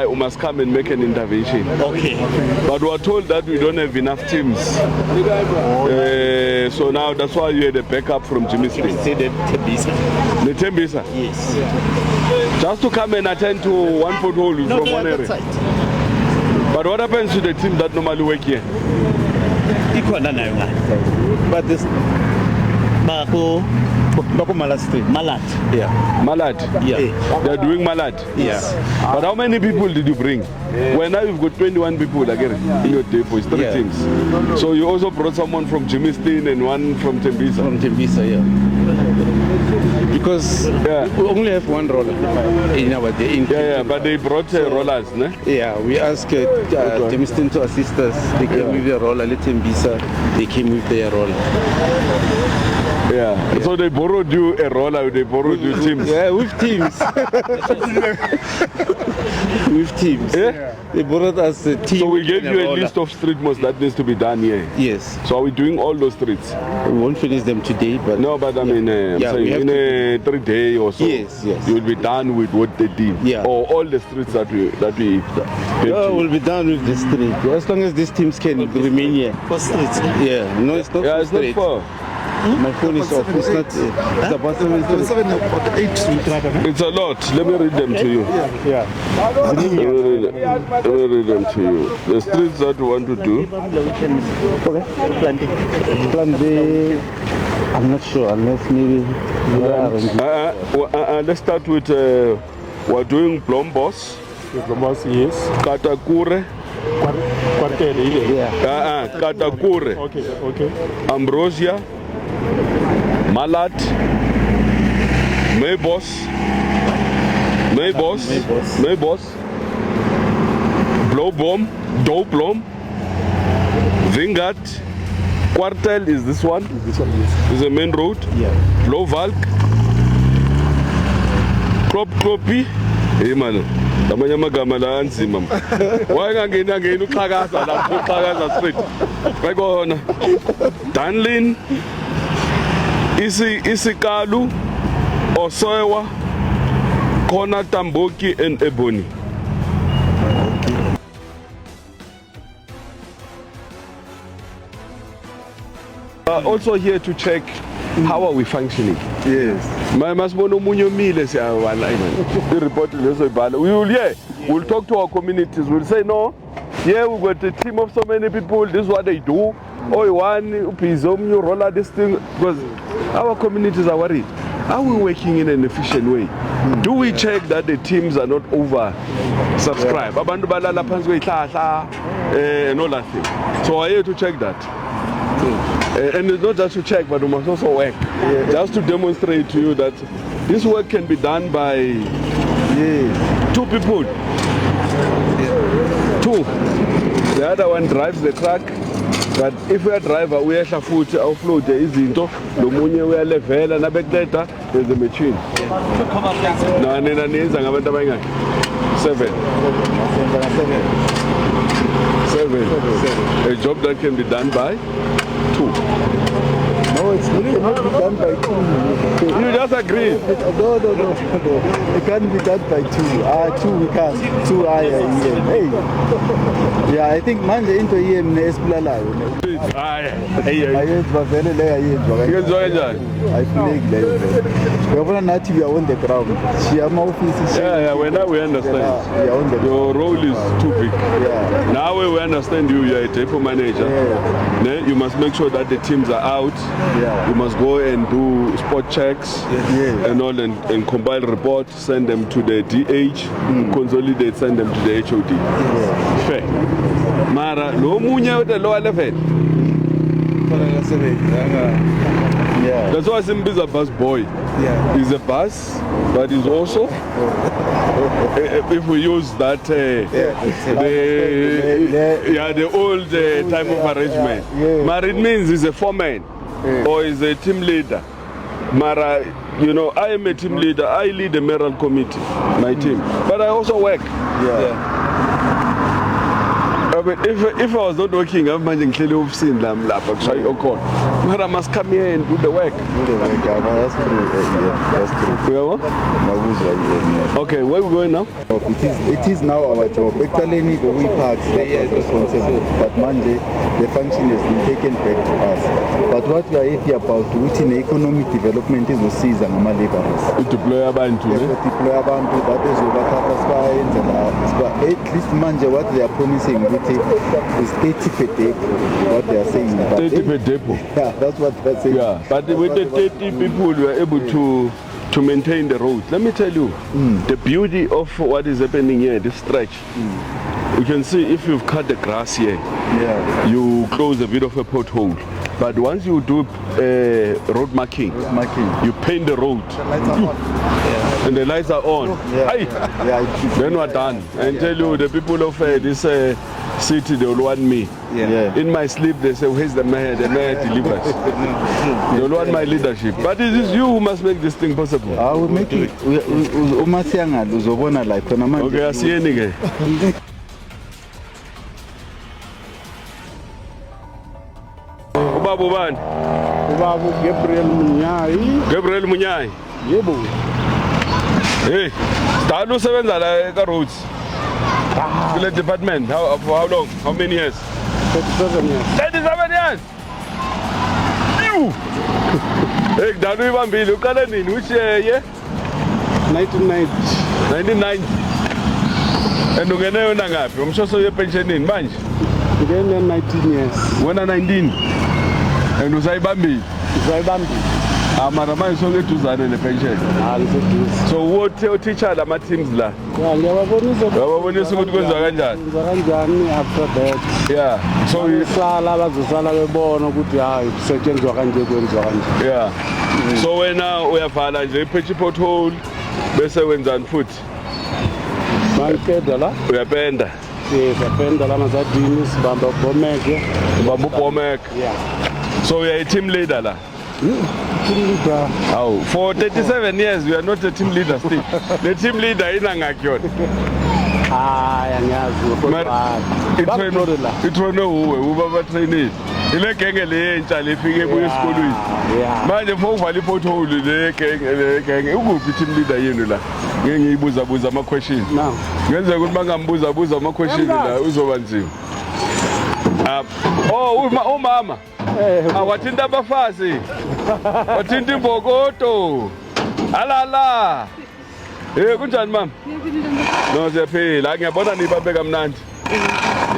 you must come and make an intervention. Okay. But we are told that we don't have enough teams. So now that's why you had a backup from Jimmy Sting. The Tembisa. The Tembisa? Yes. Just to come and attend to one foothold from one area. But what happens to the team that normally work here? But this Malat. Yeah. Malat? Yeah. They're doing Malat? Yeah. But how many people did you bring? Well, now you've got 21 people again in your depot, it's 3 teams. So you also brought someone from Jimmy Steen and one from Tembisa? From Tembisa, yeah. Because we only have one roller in our day. But they brought rollers, ne? Yeah, we asked Jimmy Steen to assist us. They came with their roller, let Tembisa, they came with their roller. Yeah. So they borrowed you a roller, they borrowed you teams. Yeah, with teams. With teams. Yeah? They borrowed us a team. So we gave you a list of street malls that needs to be done here. Yes. So are we doing all those streets? We won't finish them today, but no, but I mean, I'm saying in a 3 day or so. Yes, yes. You will be done with what they did. Yeah. Or all the streets that we we'll be done with the street. As long as these teams can remain here. For streets. Yeah. No, it's not. Yeah, it's not far. My phone is off. It's not. It's about 7 It's a lot. Let me read them to you. Let me read them to you. The streets that we want to do. Plan B. I'm not sure unless maybe. Let's start with. We're doing Blombos. Yes. Katakure. Katakure. Okay. Ambrosia. Malat, Maybos, Blowbom, Doublom, Vingat, Quartel is this one? This one, yes. Is the main road? Yeah. Blowvalk, Klopi, hey man, namanya magama la anzima. Wangangena ngena uqhakaza lapho uqhakaza street. Bayibona. Danlin Isikalu, Osoewa, Kona Tamboki and Ebony. Also here to check how are we functioning. Yes. My masbono munyo mile se the report we'll talk to our communities. We'll say no. Yeah, we've got a team of so many people. This is what they do. Oh, one you roller this thing because our communities are worried. Are we working in an efficient way? Do we check that the teams are not over subscribed? And all that thing. So I here to check that. And it's not just to check, but we must also work. Just to demonstrate to you that this work can be done by 2 people. 2. The other one drives the truck. But if we are driver, we have to offload the izinto, lomunye we are level and abekdata, there's a machine. No, nina niza ngabantu abangaki? 7. 7. A job that can be done by 2. No, it cannot be done by 2. You just agree? No. It can't be done by 2. 2 we can't. 2 hey. Yeah, I think manje into EM esibulalayo. Ayenzwa vele le ayenzwa. Yenzwa kanjani? Ayifulekile leyo. Uyabona nathi we are on the ground. Siya ama offices. Yeah, we understand. Your role is too big. Yeah. Now we understand you are a depot manager. Yeah. You must make sure that the teams are out. Yeah. You must go and do spot checks and all and compile reports, send them to the DH, consolidate, send them to the HOD. Yeah. Fair. Mara, no munye with the lower level. Yeah. That's why Simba is a bus boy. Yeah. He's a bus, but he's also, if we use that, the old type of arrangement. But it means he's a foreman or he's a team leader. Mara, you know, I am a team leader. I lead the mayoral committee, my team. But I also work. But if I was not working, I'm managing to live in them lap. Actually, okay. But I must come here and do the work. That's true. That's true. Yeah. Okay, where we going now? It is now our job. Actually, we parks that was responsible, but Monday the function has been taken back to us. But what we are happy about, which in economic development is usiza ngama laborers. Deploy abantu. Deploy abantu that is overcapa spines and at least manje what they are promising is 30 per day. What they are saying. 30 per depot. Yeah, that's what they're saying. Yeah, but with the 30 people, we are able to maintain the road. Let me tell you, the beauty of what is happening here, this stretch. You can see if you've cut the grass here, you close a bit of a pothole. But once you do road marking, you paint the road. And the lights are on. Then we're done. And tell you, the people of this city, they will want me. In my sleep, they say, where's the mayor? The mayor delivers. They will want my leadership. But it is you who must make this thing possible. I will make it. Okay, I see you again. Ubabu bani? Ubabu Gabriel Munyai. Gabriel Munyai. Yebo. Hey, start to seven roads. Village department. For how long? How many years? 37 years. 37 years. You. Hey, Danu Ibambi, look at it. Which year? 1990. 1990. And you get ngapi? I'm sure you pension in manje. Then 19 years. When 19. And you say Bambi. Zaibambi. Amarama is only to Zane the pension. So what tell teacher the teams la? After that. Yeah. So you yeah. So when now we have found a pitchy pothole, better when than foot. We are bender. Yes, a bender, Lamazadinis, Bambo Pomek. Bambo Pomek. Yeah. So we are a team leader la. Oh, for 37 years we are not a team leader still. The team leader is Angakyon. It will know who trained. Ile kenge le ntshale ifike buye esikolweni. Manje mfo uvali pothole le kenge ukuphi team leader yenu la. Ngeke ngiyibuza ama question. Ngenza ukuthi bangambuza ama question la uzoba nzima. Oh umama. Awathinta abafazi. Wathinta imbokodo. Alala. Kunjani mama? No siyaphila. Ngiyabona nibambe kamnandi.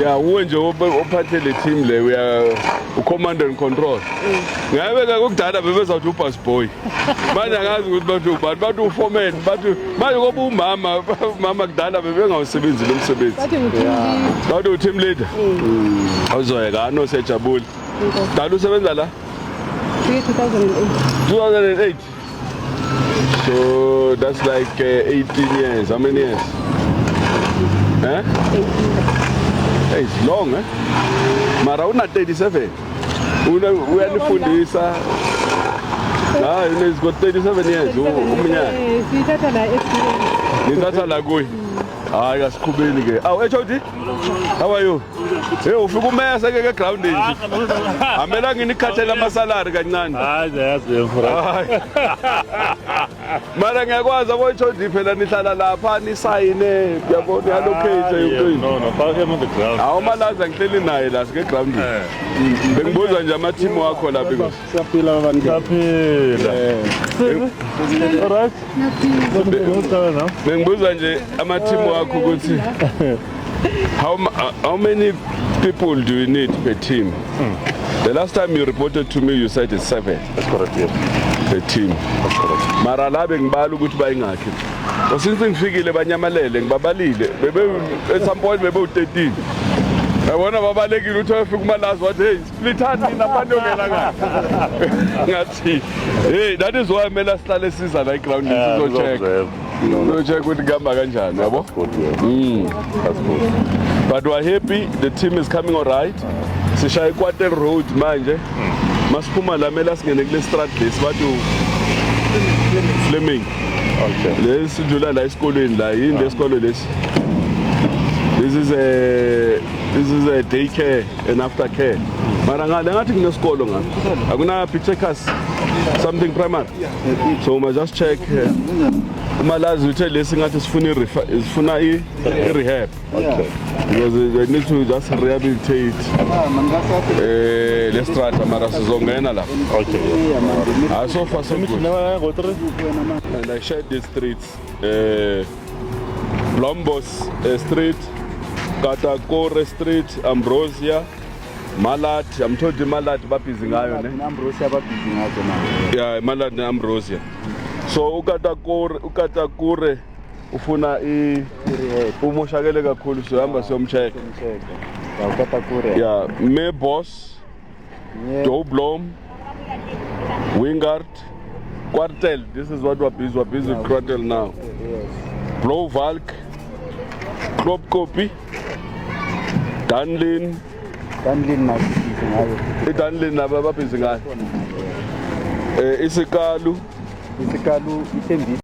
Yeah, uwe nje ophathe le team le we are command and control. Ngiyabeka ukudala bebezawuthi ubus boy. Manje angazi ukuthi bathi uformat, bathi manje ngoba umama kudala bebengawusebenzi lo msebenzi. Bathi u-team leader. Awuzoyeka no sejabule. Dala usebenza la? 2008. So that's like 18 years. How many years? Huh? 18. Hey, it's long, eh? Mara una 37. Uyanifundisa. He's got 37 years. Nithatha la kuyi. Hayi asikhubeni ke. HOD? How are you? Hey, ufika umesa ke ground nje. Amela nginikhathela ama salary kancane. Hayi yasiyemfura. Mara ngiyakwazi HOD phela nihlala lapha nisayine uyabona allocate yonke. No, park him on the ground. Awumalaza ngihleli naye la sike ground. Bengibuza nje ama team wakho la biko. Siyaphila abantu. Siyaphila. Alright. Bengibuza nje ama team wakho ukuthi how many people do you need per team? The last time you reported to me you said it's 7. That's correct, yes. Per team. That's correct. Mara la bengibala ukuthi bayingakhi. Since ngifikile banyamalele ngibabalile at some point bebe u13. Yabona babalekile uthi ufika umalazi wathi hey splithani nabantu ngela ngathi hey that is why mela sihlale siza la ground sizo check. No check ukuthi gamba kanjani yabo? That's good. But we're happy the team is coming all right. Sishaya Quarter Road manje. Masiphuma la mela singene kule strat lesi bathu Fleming. Okay. Lesi jula la esikolweni la yini lesikolo lesi. This is a day care and after care. Mara ngale ngathi kunesikolo ngapha. Akuna Pichekas something primary. So ma just check uma lazi uthe lesi ngathi sifuna i-rehab. Okay. Because they need to just rehabilitate le strata mara sizongena lapha. Okay. So far so good. And I shared these streets. Blombos Street, Katakore Street, Ambrosia, Malat. I'm told the Malat baphizi ngayo ne. Ambrosia baphizi ngayo na. Yeah, Malat ne Ambrosia. So ukatakure ufuna umoshakele kakhulu sohamba siyomcheck. Ya ukatakure. Yeah, Mebos, Doblom, Wingard, Quartel. This is what we're busy with Quartel now. Blow Valk, Crop Copy, Dunlin nabaphizi ngayo. Dunlin nabaphizi ngayo. Isikalu ithembisa